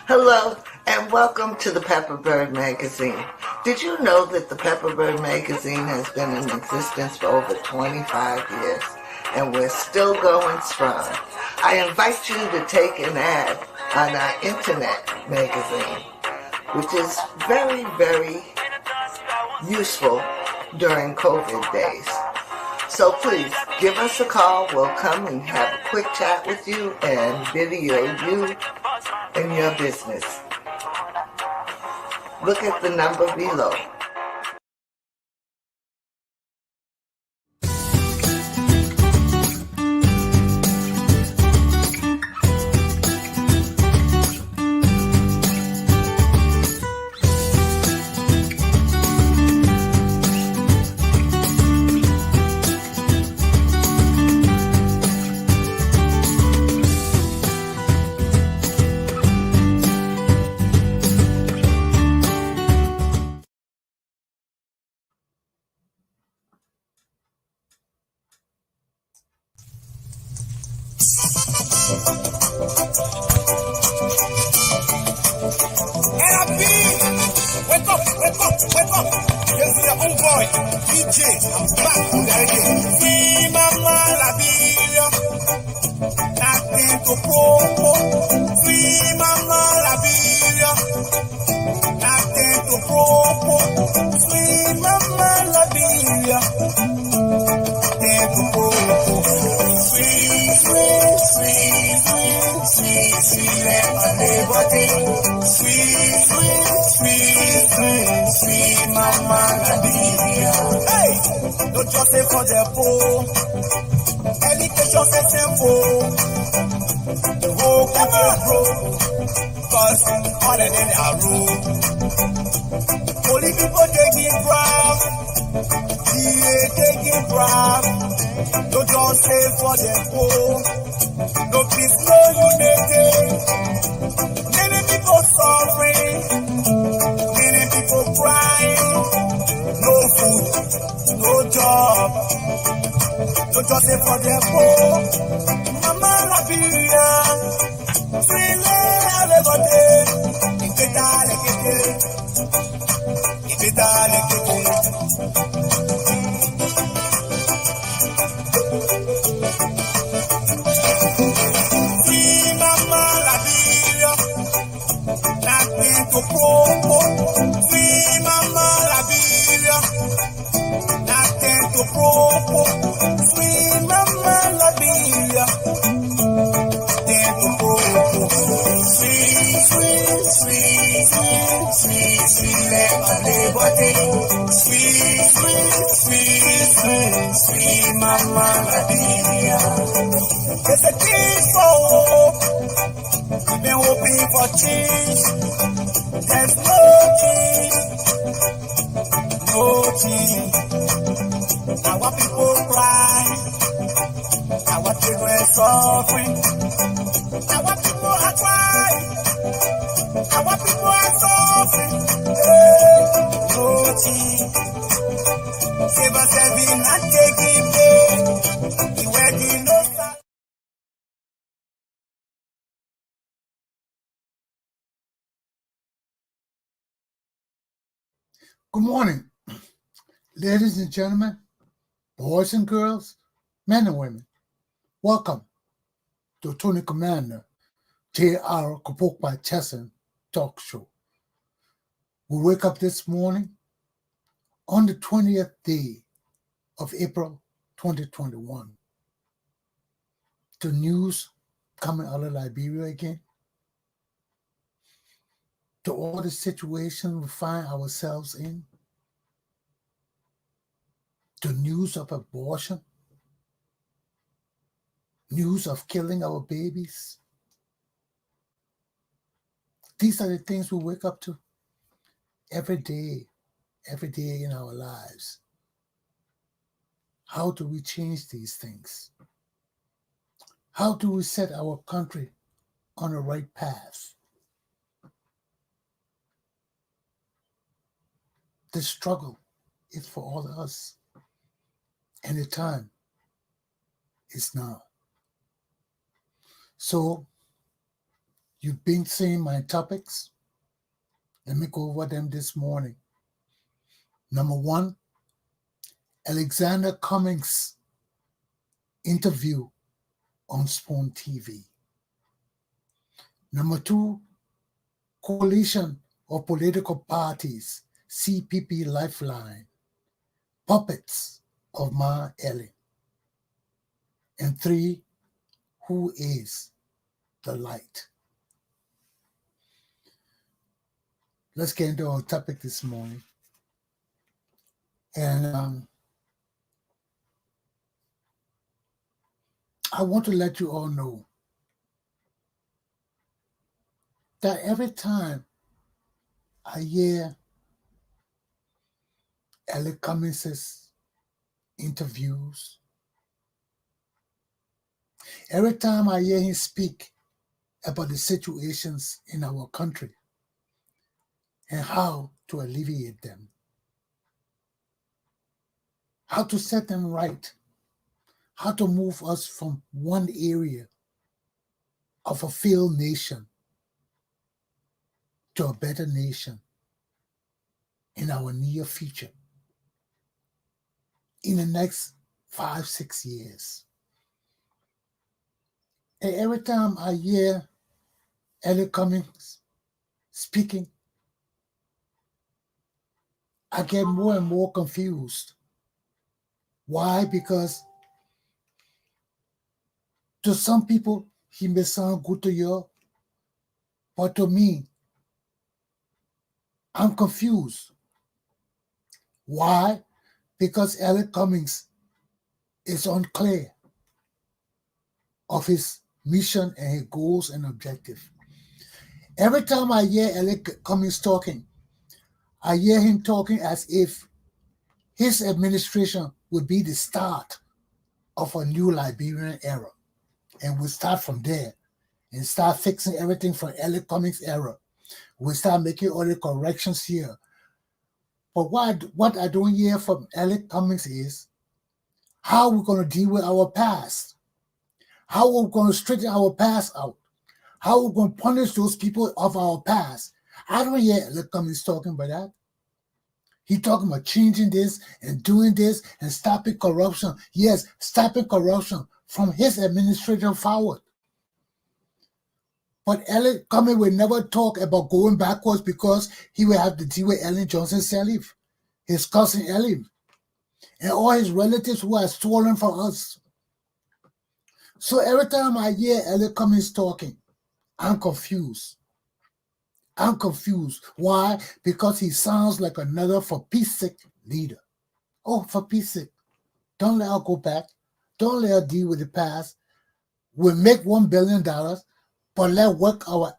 Hello, and welcome to the Pepperbird Magazine. Did you know that the Pepperbird Magazine has been in existence for over 25 years, and we're still going strong? I invite you to take an ad on our internet magazine, which is very, very useful during COVID days. So please, give us a call. We'll come and have a quick chat with you and video you and your business. Look at the number below. Wake up. This is your own boy, DJ. I'm back on the idea. See Mama Liberia, nothing to propo. See Mama Liberia, nothing to propo. See Mama Liberia, nothing to propo. Sweet, let my neighbor think. Sweet, Mama Liberia. Hey, don't just say for the poor. Education is simple. The whole country grow. Cause all of them are rude. Only people taking grab. DA taking grab. Don't just say for the poor. No peace, no unity. Many people suffering. Many people crying. No food, no job. Don't just say for the poor. Mama Liberia, free everybody. If it free Mama Liberia, nothing to propo. Free Mama Liberia, nothing to propo. Free Mama Liberia, nothing to propo. Sweet, let my neighbor think. Sweet, Mama Liberia. There's a change for hope. We've been hoping for change. There's no change. Our people cry. Our children suffering. Our people are crying. Our people are suffering. No change. Save us every not taking pain. The wedding no start. Good morning, ladies and gentlemen, boys and girls, men and women. Welcome to Tony Commander Galpohkpa Chesson Talk Show. We wake up this morning on the 20th day of April 2021. The news coming out of Liberia again. To all the situations we find ourselves in. The news of abortion. News of killing our babies. These are the things we wake up to every day in our lives. How do we change these things? How do we set our country on the right path? The struggle is for all of us, and the time is now. So, you've been seeing my topics. Let me go over them this morning. Number one, Alexander Cummings interview on Spoon TV. Number two, coalition of political parties, CPP Lifeline, puppets of Ma Ellen. And three, who is the light? Let's get into our topic this morning. And I want to let you all know that every time I hear Alex Cummings' interviews, every time I hear him speak about the situations in our country and how to alleviate them, how to set them right, how to move us from one area of a failed nation to a better nation in our near future, in the next 5-6 years. And every time I hear Alex Cummings speaking, I get more and more confused. Why? Because to some people, he may sound good to you, but to me, I'm confused. Why? Because Alex Cummings is unclear of his mission and his goals and objectives. Every time I hear Alex Cummings talking, I hear him talking as if his administration would be the start of a new Liberian era. And we'll start from there and start fixing everything from Alex Cummings' era. We'll start making all the corrections here. But what I don't hear from Alex Cummings is how we're going to deal with our past, how we're going to straighten our past out, how we're going to punish those people of our past. I don't hear Alex Cummings talking about that. He's talking about changing this and doing this and stopping corruption. Yes, stopping corruption from his administration forward. But Alex Cummings will never talk about going backwards because he will have to deal with Ellen Johnson Sirleaf, his cousin Ellen, and all his relatives who are stolen from us. So every time I hear Alex Cummings talking, I'm confused. I'm confused. Why? Because he sounds like another for peace sake leader. Oh, for peace sake, don't let her go back. Don't let her deal with the past. We'll make $1 billion, but let's work our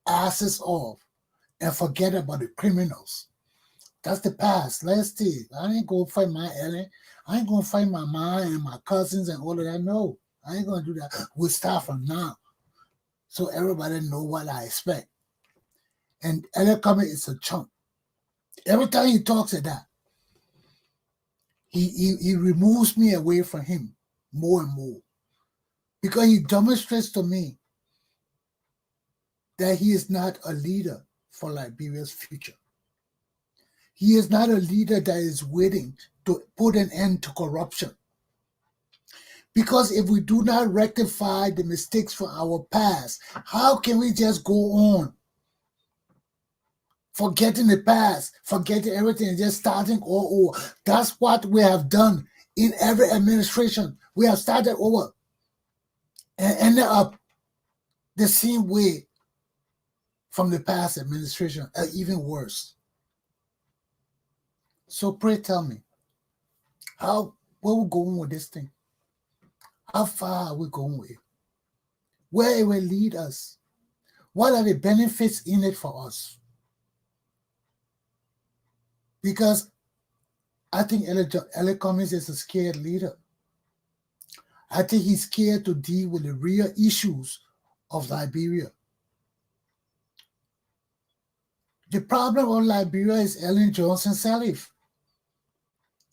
asses off and forget about the criminals. That's the past. Let's see. I ain't going to fight my Ellen. I ain't going to fight my mom and my cousins and all of that. No, I ain't going to do that. We'll start from now so everybody know what I expect. And Alex Cummings is a chump. Every time he talks like that, he removes me away from him more and more. Because he demonstrates to me that he is not a leader for Liberia's future. He is not a leader that is waiting to put an end to corruption. Because if we do not rectify the mistakes from our past, how can we just go on forgetting the past, forgetting everything, and just starting all over? That's what we have done in every administration. We have started over and ended up the same way from the past administration, or even worse. So pray tell me, where we going with this thing? How far are we going with it? Where it will lead us? What are the benefits in it for us? Because I think Elliot Cummings is a scared leader. I think he's scared to deal with the real issues of Liberia. The problem of Liberia is Ellen Johnson Sirleaf.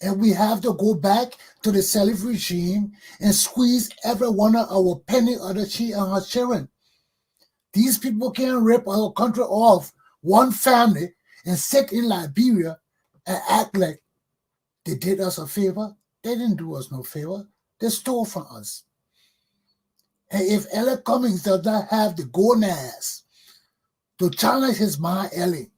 And we have to go back to the Sirleaf regime and squeeze every one of our penny of the she and her children. These people can't rip our country off one family and sit in Liberia and act like they did us a favor. They didn't do us no favor. They stole from us. And if Elliot Cummings does not have the gonads to challenge his Ma Ellie,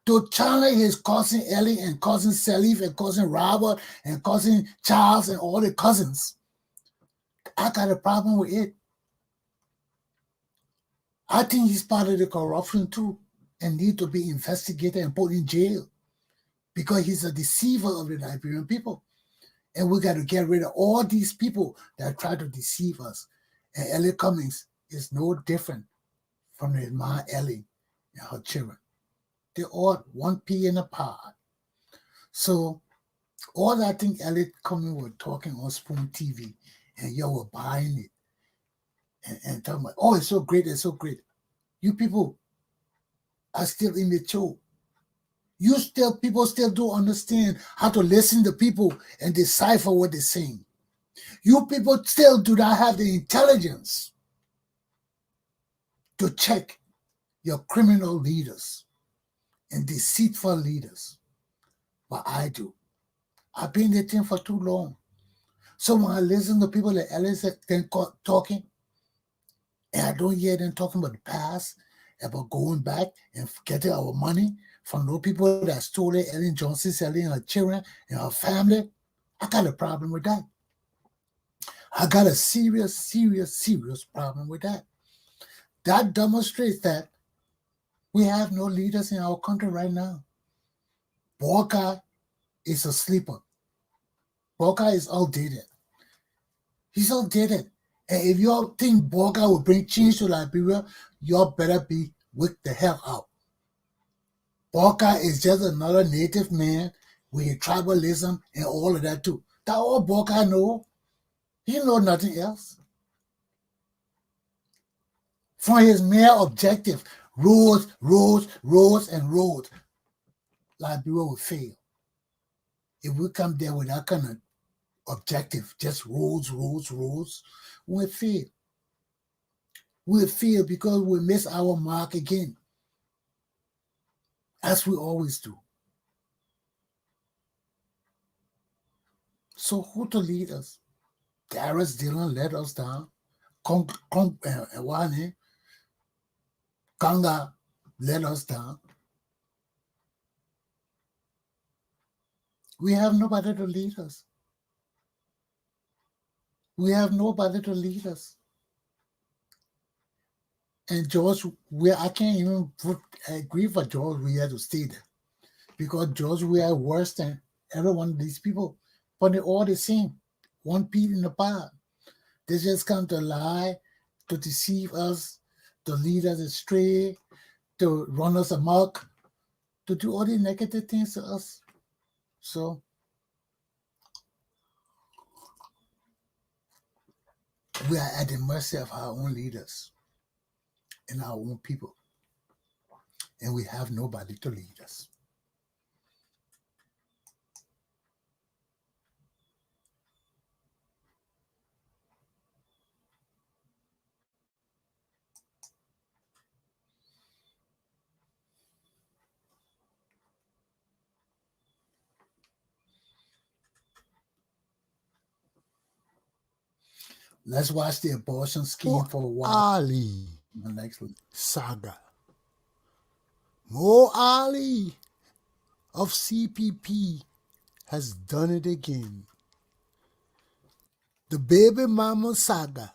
to challenge his cousin Ellie and cousin Sirleaf and cousin Robert and cousin Charles and all the cousins, I got a problem with it. I think he's part of the corruption too and need to be investigated and put in jail because he's a deceiver of the Liberian people. And we got to get rid of all these people that try to deceive us. And Elliot Cummings is no different from his Ma Ellie and her children. They're all one pea in a pod. So all that thing Elliot Cummings were talking on Spoon TV and y'all were buying it and talking about, oh, it's so great, it's so great. You people are still immature. People still don't understand how to listen to people and decipher what they're saying. You people still do not have the intelligence to check your criminal leaders and deceitful leaders. But I do. I've been the thing for too long. So when I listen to people like Ellis talking, and I don't hear them talking about the past, about going back and getting our money from those people that stole it, Ellen Johnson, selling her children and her family, I got a problem with that. I got a serious problem with that. That demonstrates that we have no leaders in our country right now. Borka is a sleeper. Borka is outdated. He's outdated. And if you think Borka will bring change to Liberia, you better be with the hell out. Borka is just another native man with tribalism and all of that too. That's all Borka know. He know nothing else. From his mere objective, roads, and roads, Liberia will fail. If we come there with that kind of objective, just roads, we'll fail. We'll fail because we miss our mark again, as we always do. So who to lead us? Darius Dillon let us down. Kanga let us down. We have nobody to lead us. We have nobody to lead us. And George, I can't even agree for George Weah to stay there. Because George Weah is worse than every one of these people. But they're all the same. One pea in the pod. They just come to lie, to deceive us, to lead us astray, to run us amok, to do all the negative things to us. So we are at the mercy of our own leaders and our own people. And we have nobody to lead us. Let's watch the abortion scheme for a while. Ali The next one. saga. Mo Ali of CPP has done it again. The baby mama saga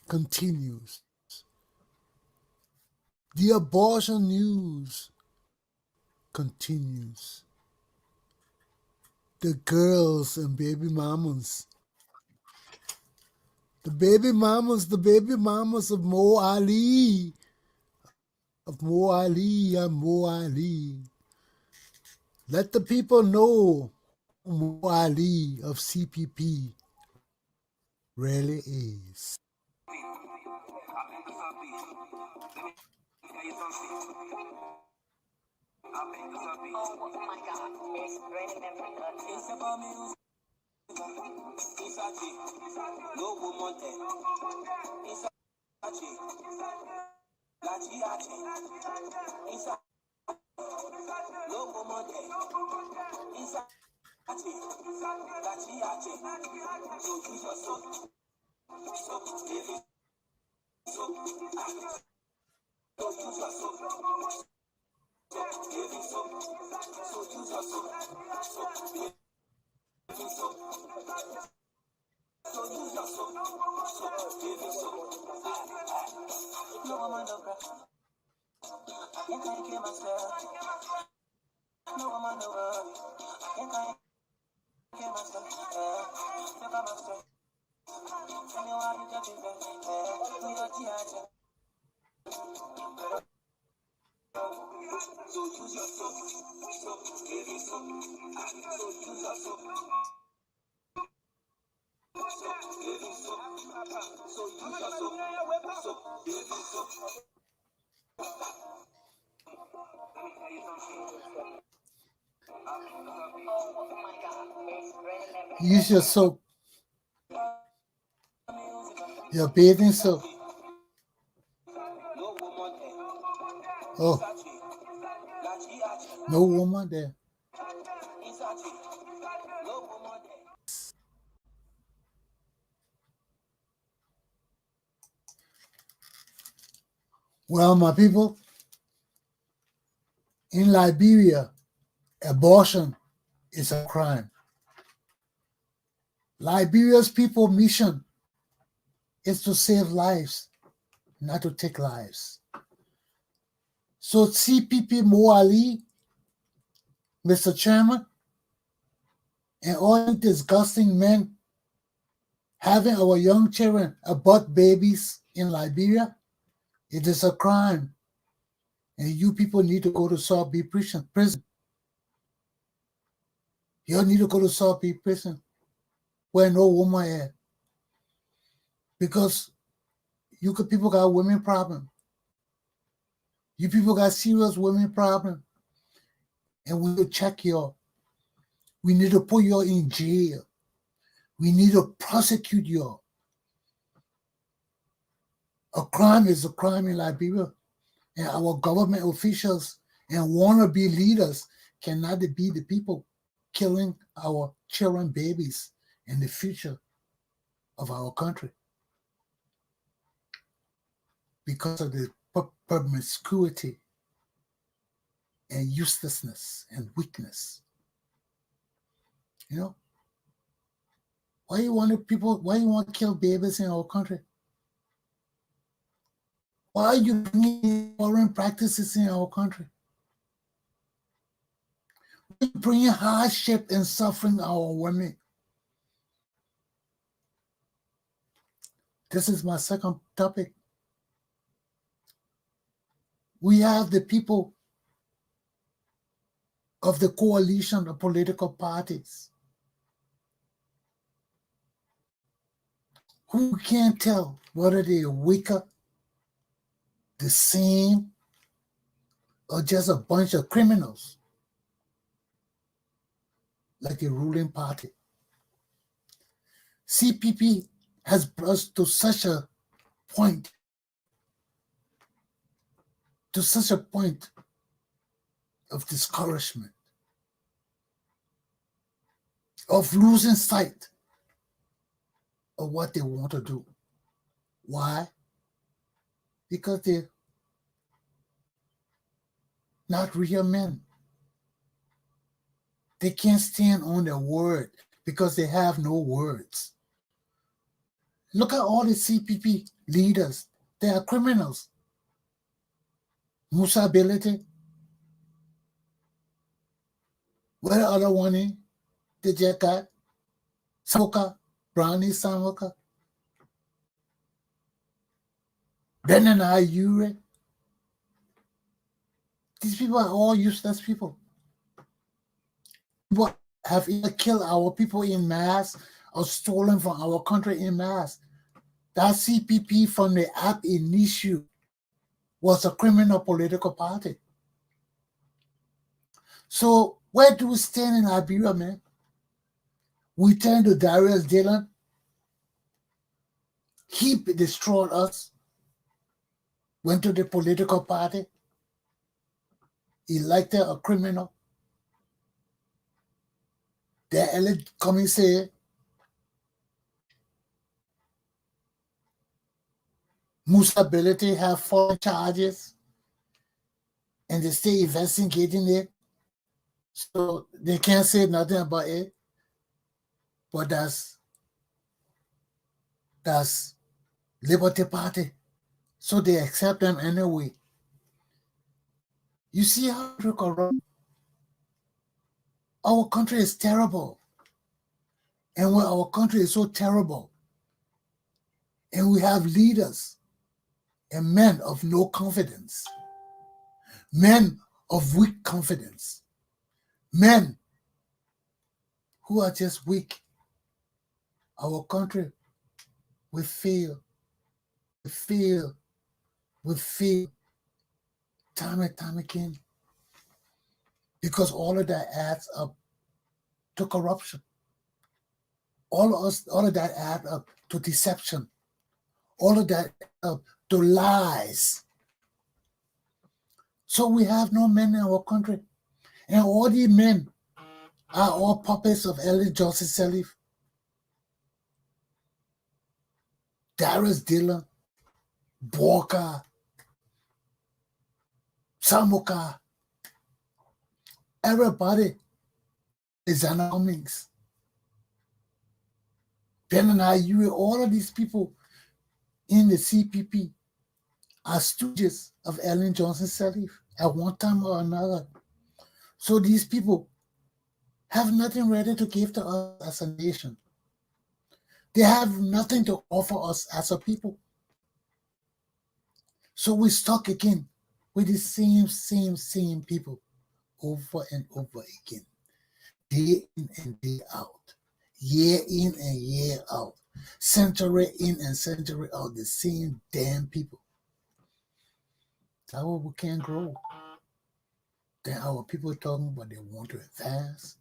continues. The abortion news continues. The girls and baby mamas. The baby mamas of Mo Ali of Mo Ali and Mo Ali. Let the people know who Mo Ali of CPP really is. Oh my God, it's raining every It's about music. It's a G. No woman there. It's a G. La G A G. It's a no woman there. It's a G. La G A G. So choose your soul. So live it. So choose your soul. So live it. So choose your soul. So live it. So use your soul. So live it. So no woman no crash. I think I kill myself. No woman no worry. I think I kill myself. Look at myself. Tell me why you get it back. We don't teach. So use your soul. So live it. So use your soul. So live it. So use your soul. So live it. Oh my God, it's raining every Use your soap, your bathing soap. no woman there. Oh, La G A G. no woman there. It's a G. No woman there. Well, my people, in Liberia, abortion is a crime. Liberia's people mission is to save lives, not to take lives. So CPP Mo Ali, Mr. Chairman, and all you disgusting men having our young children abort babies in Liberia, it is a crime. And you people need to go to South Bay prison. You all need to go to South Bay prison where no woman at. Because people got women problem. You people got serious women problem. And we will check you. We need to put you in jail. We need to prosecute you. A crime is a crime in Liberia. And our government officials and wannabe leaders cannot be the people killing our children, babies, and the future of our country because of the promiscuity and uselessness and weakness. You know, why you want to kill babies in our country? Why are you bringing foreign practices in our country? Why are you bringing hardship and suffering our women? This is my second topic. We have the people of the coalition of political parties who can't tell whether they wake up the same or just a bunch of criminals like the ruling party. CPP has brought to such a point of discouragement, of losing sight of what they want to do. Why? Because they're not real men. They can't stand on their word because they have no words. Look at all the CPP leaders. They are criminals. Musa Belete. Where the other one is? The Jackat. Samoka. Brownie Samoka. Benin Ayure. These people are all useless people. People have either killed our people in mass or stolen from our country in mass. That CPP from the ab initio was a criminal political party. So where do we stand in Liberia, man? We turn to Darius Dillon. He destroyed us. Went to the political party. Elected a criminal. The elite Cummings said, Musa ability have foreign charges and they stay investigating it. So they can't say nothing about it. But that's Liberty Party. So they accept them anyway. You see how we're corrupt? Our country is terrible. And when our country is so terrible, and we have leaders and men of no confidence, men of weak confidence, men who are just weak, our country will fail, time and time again, because all of that adds up to corruption. All of that adds up to deception. All of that adds up to lies. So we have no men in our country. And all these men are all puppets of Ellen Johnson Sirleaf, Darius Dillon, Borka, Samuka. Everybody is an Cummings. Ben and I, you, all of these people in the CPP are stooges of Ellen Johnson Sirleaf at one time or another. So these people have nothing ready to give to us as a nation. They have nothing to offer us as a people. So we're stuck again with the same people over and over again, day in and day out, year in and year out, century in and century out, the same damn people. That's why we can't grow. Then our people talking about they want to advance,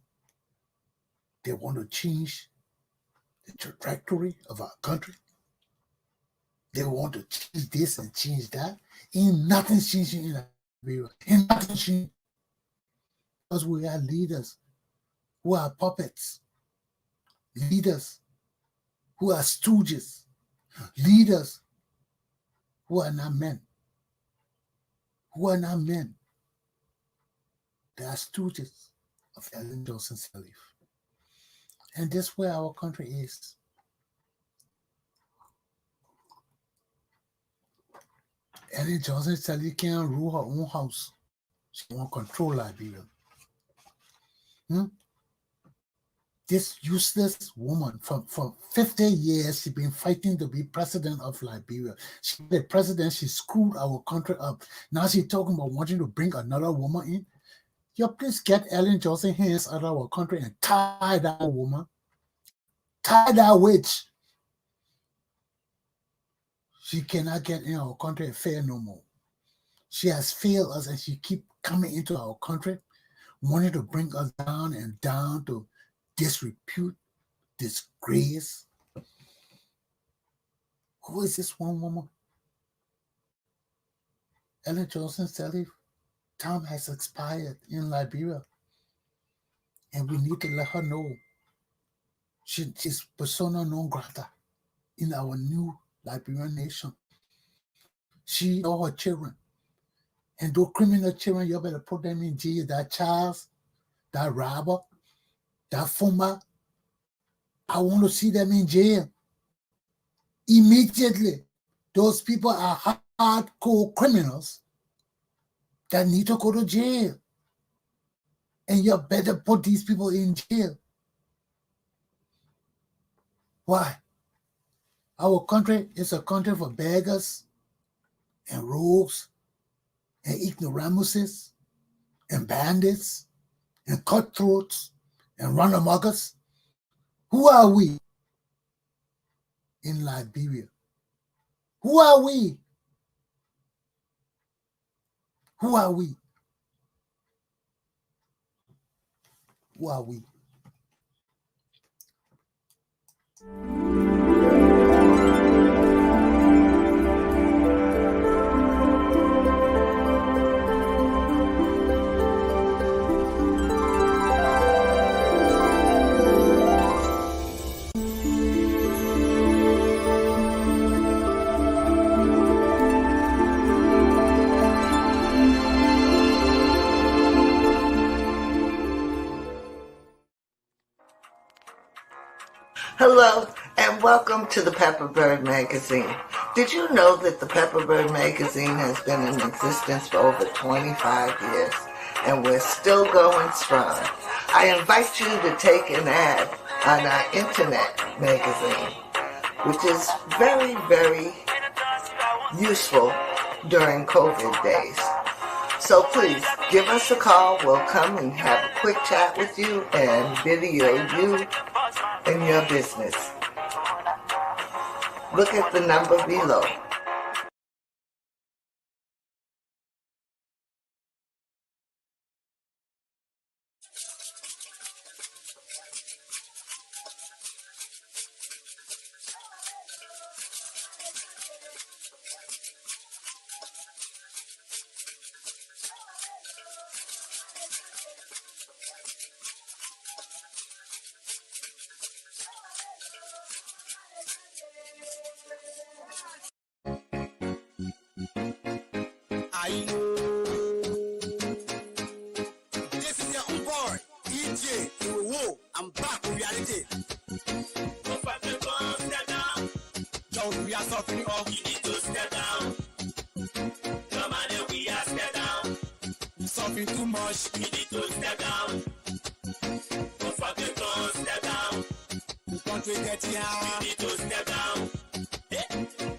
they want to change the trajectory of our country. They want to change this and change that. Ain't nothing changing in Liberia. Ain't nothing changing. Because we are leaders who are puppets. Leaders who are stooges. Leaders who are not men. Who are not men. They are stooges of Ellen Johnson Sirleaf. And that's where our country is. Ellen Johnson Sirleaf can't rule her own house. She won't control Liberia. This useless woman for 50 years, she's been fighting to be president of Liberia. She's the president, she screwed our country up. Now she's talking about wanting to bring another woman in. Yo, please get Ellen Johnson hands out of our country and tie that woman. Tie that witch. She cannot get in our country and fail no more. She has failed us and she keep coming into our country, wanting to bring us down and down to disrepute, disgrace. Who is this one woman? Ellen Johnson Sirleaf. Time has expired in Liberia. And we need to let her know she's persona non grata in our new Liberian nation. She know her children. And those criminal children, you better put them in jail. That Charles, that robber, that Fuma, I want to see them in jail. Immediately, those people are hardcore criminals that need to go to jail. And you better put these people in jail. Why? Our country is a country for beggars and rogues and ignoramuses and bandits and cutthroats and run-amuckers? Who are we in Liberia? Who are we? Who are we? Who are we? Hello, and welcome to the Pepper Bird Magazine. Did you know that the Pepper Bird Magazine has been in existence for over 25 years, and we're still going strong? I invite you to take an ad on our internet magazine, which is very, very useful during COVID days. So please, give us a call. We'll come and have a quick chat with you and video you and your business. Look at the number below. This is your own boy, DJ Iwo. I'm back with reality. Don't we are suffering off. You need to step down. Come on, and we are step down. You're suffering too much. You need to step down. Don't fucking go step down. You can't wait get here. You need to step down.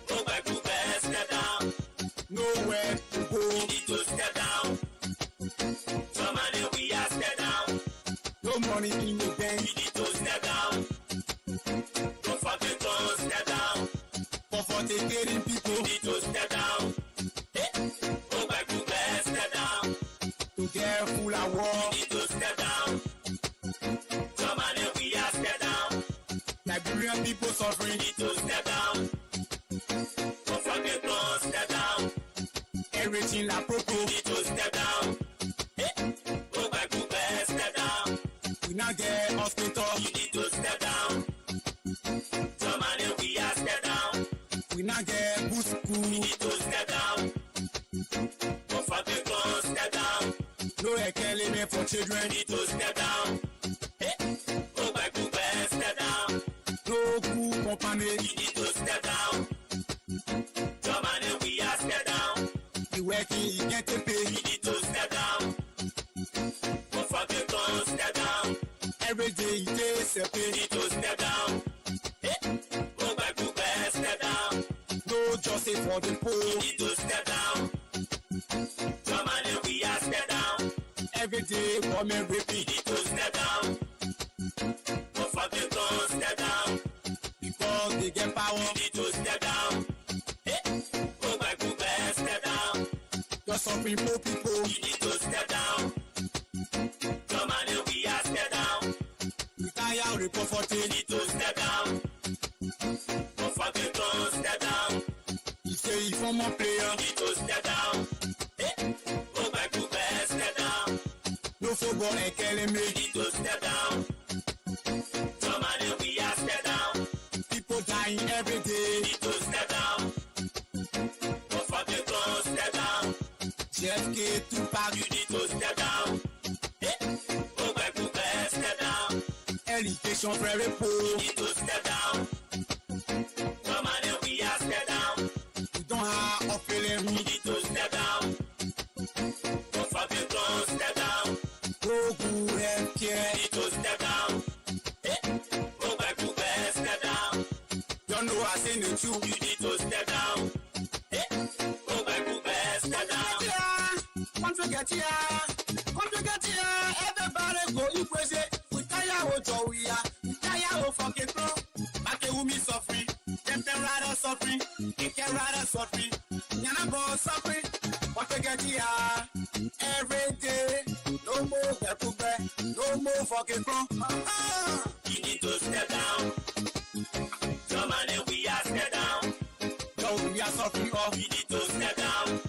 Go back to bed, step down. Nowhere to go. You need to step down. Come on, and we are step down. No money in the bank. You need to step down. Don't fucking go step down. For taking people, you need to step down. Go back to bed, step down. To get full of war, you need to step down. Come on, and we are step down. Liberian people suffering, you need to step down. Don't forget to step down. Everything like proper, you need to step down. Go back to bed, step down. We now get hospital, you need to step down. Come on, and we are step down. We now get good school, you need to step down. Don't forget to step down. No element for children, you need to step down. Go back to bed, step down. No good company, you need to step down. Come on, and we are step down. You working, you get to pay, you need to step down. Don't forget to step down. Every day you take you need to step down. Go back to bed, step down. No justice for the poor, you need to step down. Come on, and we are step down. Every day, come and repeat, you need to step down. Don't forget to step down. Because they get power, you need to step down. Go back to bed, step down. Just some people, you need to step down. Come on, and we are step down. Retire, report for you need to step down. Don't forget to step down. You say you former player, you need to step down. Go back to bed, step down. No football academy, you need to step down. Come on, and we are step down. People dying every day, you need to step down. Don't forget to step down. JFK to pack, you need to step down. Go back to bed, step down. Education for every poor, you need to step down. Come on, and we are step down. We don't have a feeling, we need to step down. Don't forget to step down. Go good healthcare, you need to step down. Go back to bed, step down. Don't know I say the truth, you need to step down. Go back to bed, step down. Come to get here. go you crazy. We tire o joy ya. We tire o fucking pro. Back a woman suffering. Them rider suffering. You can rider suffering. Yana boss suffering. What to get here? Every day. No more get no more fucking pro. You need to step down. Some money we are step down. No, we are suffering. Oh, you need to step down.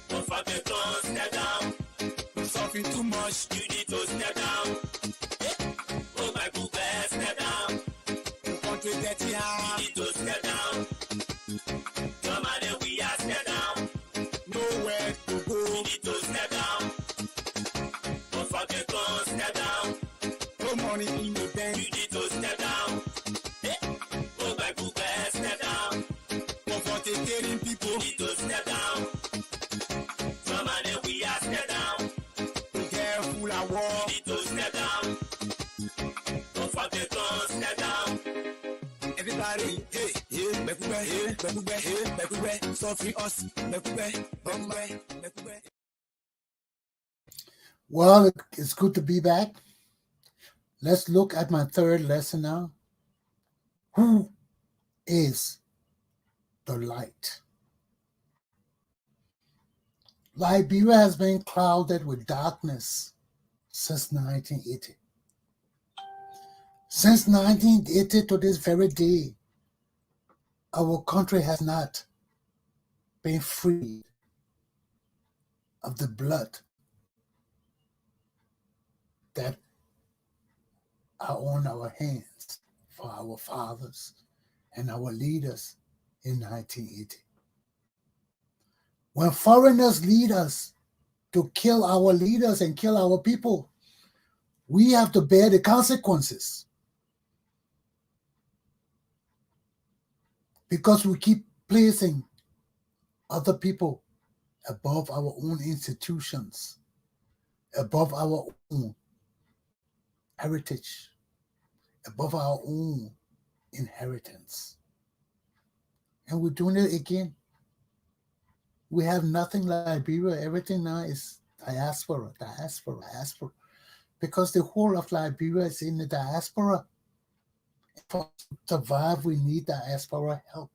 No fucking pro, step down. You're suffering too much. You need to step down. Oh my goodness, step down. You want to get here? You need to step down. Some money we are step down. Nowhere to go. You need to step down. No fucking pro, step down. No money in the bank. You need to step down. Oh my goodness, step down. No fucking people. You need to step down. Some money we are step down. Be careful at war. You need to step down. No fucking pro, step down. Everybody, hey, hey, hey, suffering us, Well, it's good to be back. Let's look at my third lesson now. Who is the light? Liberia has been clouded with darkness since 1980. Since 1980 to this very day, our country has not been freed of the blood that are on our hands for our fathers and our leaders in 1980. When foreigners lead us to kill our leaders and kill our people, we have to bear the consequences. Because we keep placing other people above our own institutions, above our own heritage, above our own inheritance. And we're doing it again. We have nothing like Liberia. Everything now is diaspora. Because the whole of Liberia is in the diaspora. For to survive, we need diaspora help.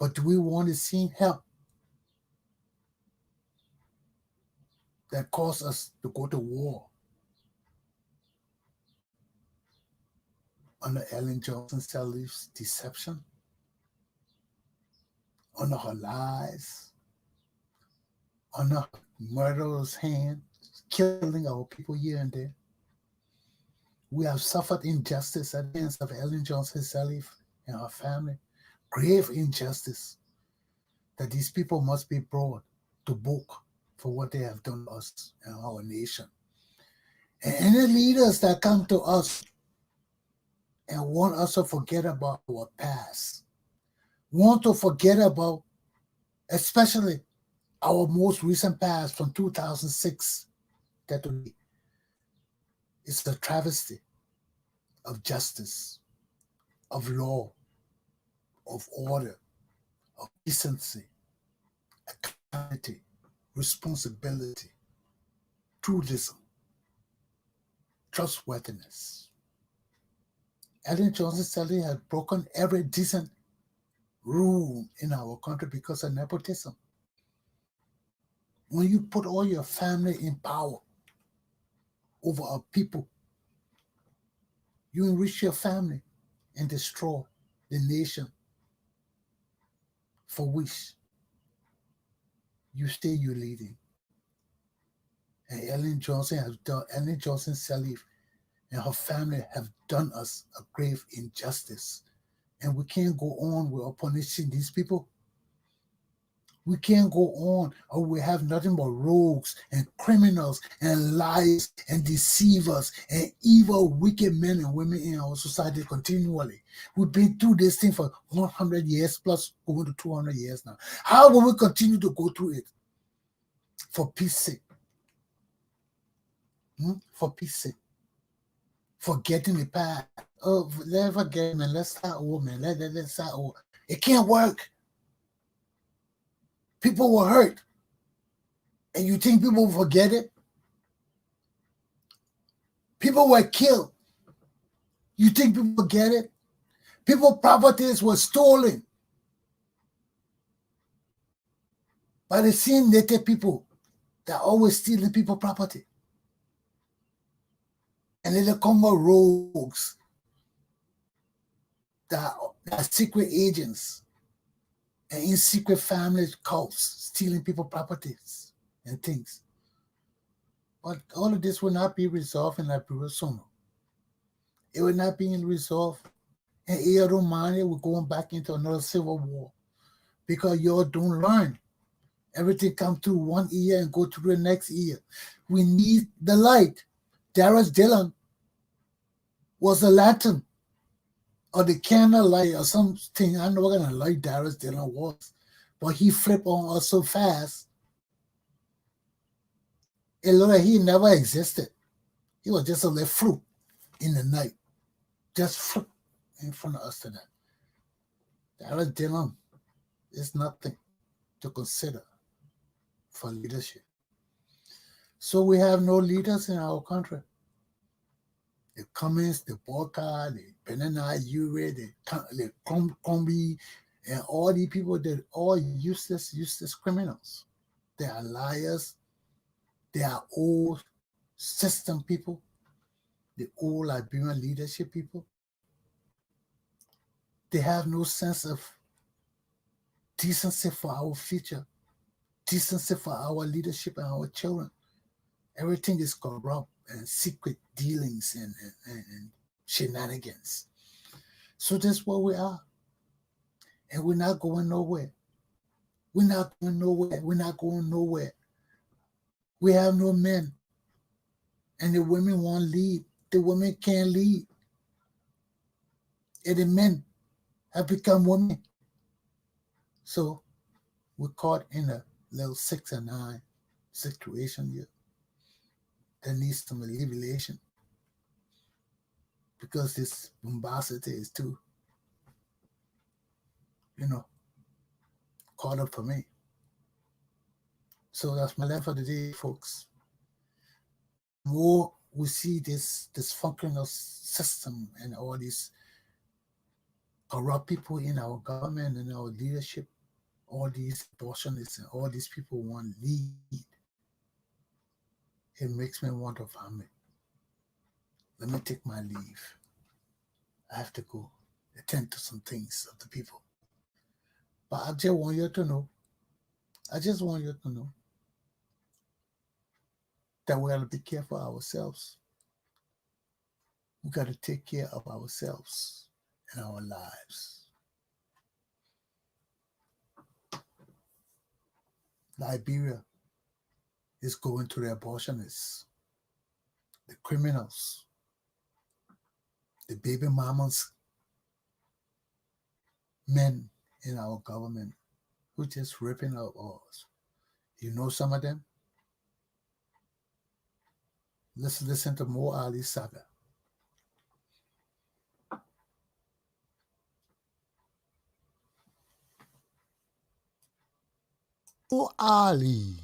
But do we want to see help that caused us to go to war under Ellen Johnson Sirleaf's deception, under her lies, under her murderous hand, killing our people here and there? We have suffered injustice at the hands of Ellen Johnson Sirleaf and her family. Grave injustice that these people must be brought to book for what they have done to us and our nation. And any leaders that come to us and want us to forget about our past, want to forget about especially our most recent past from 2006 that today, it's the travesty of justice, of law, of order, of decency, accountability, responsibility, truthism, trustworthiness. Ellen Johnson Sirleaf has broken every decent rule in our country because of nepotism. When you put all your family in power over our people, you enrich your family and destroy the nation for which you stay you leading. And Ellen Johnson Sirleaf and her family have done us a grave injustice. And we can't go on without punishing these people. We can't go on, or we have nothing but rogues and criminals and liars and deceivers and evil, wicked men and women in our society continually. We've been through this thing for 100 years plus, over to 200 years now. How will we continue to go through it? For peace sake. For peace sake. Forgetting the past. Oh, let's forget, man. Let's start over, man. Let's start over. It can't work. People were hurt. And you think people will forget it? People were killed. You think people get it? People's properties were stolen by the same native people that always stealing people's property. And then the Congo rogues that are secret agents and in secret family cults stealing people's properties and things. But all of this will not be resolved in Liberia soon. It will not be resolved. And Romania, we're going back into another civil war because y'all don't learn. Everything come through one ear and go through the next ear. We need the light. Darius Dillon was a lantern or the candle light or something. I don't know what kind of light Darius Dillon was, but he flipped on us so fast. It looked like he never existed. He was just a little fruit in the night, just fruit in front of us today. Darius Dillon is nothing to consider for leadership. So we have no leaders in our country. The Cummings, the Borka, the Benana, Ure, the Combi, and all these people, they're all useless criminals. They are liars. They are old system people, the old Liberian leadership people. They have no sense of decency for our future, decency for our leadership and our children. Everything is corrupt and secret dealings and shenanigans. So that's where we are. And we're not going nowhere. We're not going nowhere. We're not going nowhere. We have no men. And the women won't lead. The women can't lead. And the men have become women. So we're caught in a little 6 and 9 situation here. That needs some alleviation. Because this bombacity is too, caught up for me. So that's my life for the day, folks. More we see this dysfunctional system and all these corrupt people in our government and our leadership, all these abortionists and all these people want lead. It makes me want to vomit. Let me take my leave. I have to go attend to some things of the people. But I just want you to know, that we got to be careful of ourselves. We got to take care of ourselves and our lives. Liberia is going to the abortionists, the criminals, the baby mamas, men in our government who just ripping out us. You know some of them? Let's listen to Mo Ali's saga. Mo Ali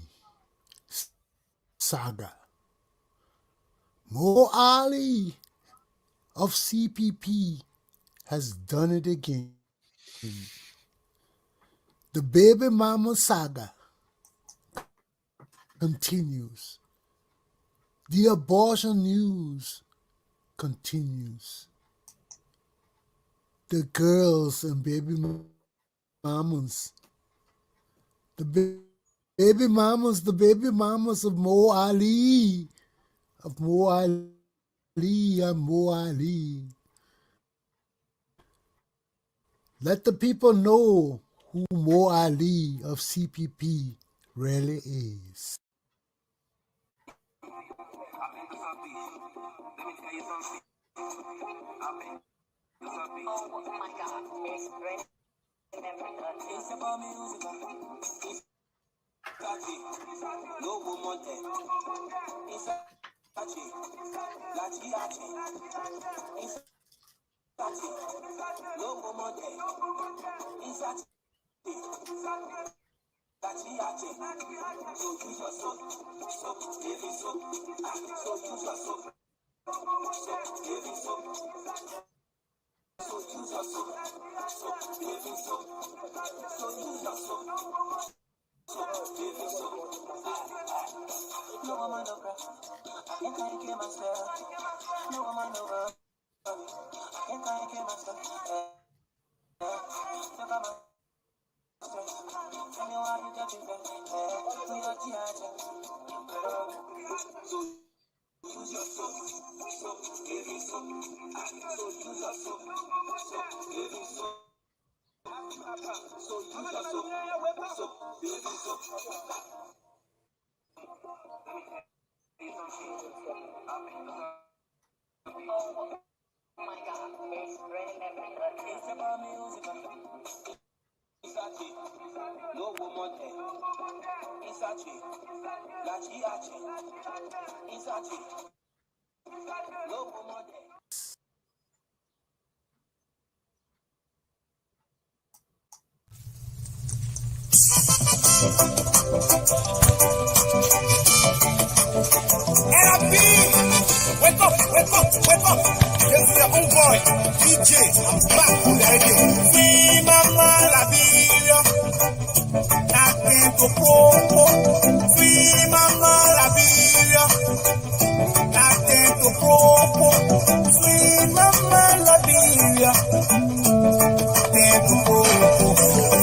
saga. Mo Ali of CPP has done it again. The baby mama saga continues. The abortion news continues. The girls and baby mamas, the baby mamas of Mo Ali, and Mo Ali. Let the people know who Mo Ali of CPP really is. Oh my God, it's ready. It's about music. It's no woman there. It's no woman there. It's so use your soul. So use your soul. So use your soul. No woman no cry. I can't kill myself. No woman no cry. I can't kill myself. Look at my stress. Tell me why you got it back. We are tears. So use your soul. So give me some. So use your soul. So give me some. So use your soul. So give me some. Oh my God, it's really it's about music. It's a chick, no woman there. It's a chick, la chia chick. It's a chick, no woman there. LB, wake up, wake up, wake up. This is your own boy, DJ. I'm back on the radio. See Mama Liberia, nothing to popo. See Mama Liberia, nothing to popo. See Mama Liberia, nothing to popo.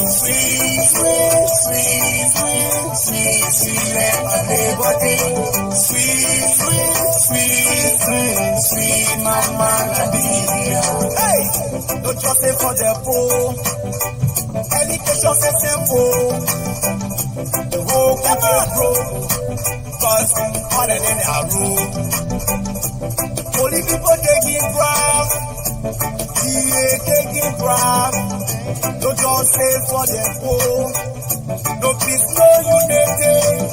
Sweet, sweet, sweet, sweet, sweet, sweet, let my neighbor. Sweet, sweet, sweet, sweet, sweet Mama Liberia. Hey, no trust it for the poor. Education is simple. The whole country grow. Cause harder than our rule. Only people taking grab. DA taking grab. No just say for the poor. No peace, no unity.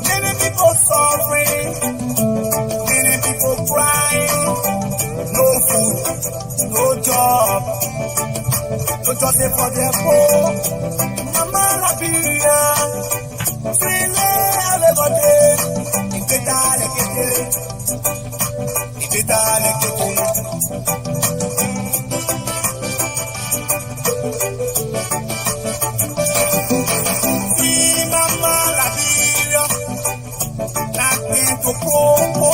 Many people suffering, many people crying, no food, no job, no justice for their poor. Mama Liberia, freely everybody, if it all See Mama Liberia, nothing to prove.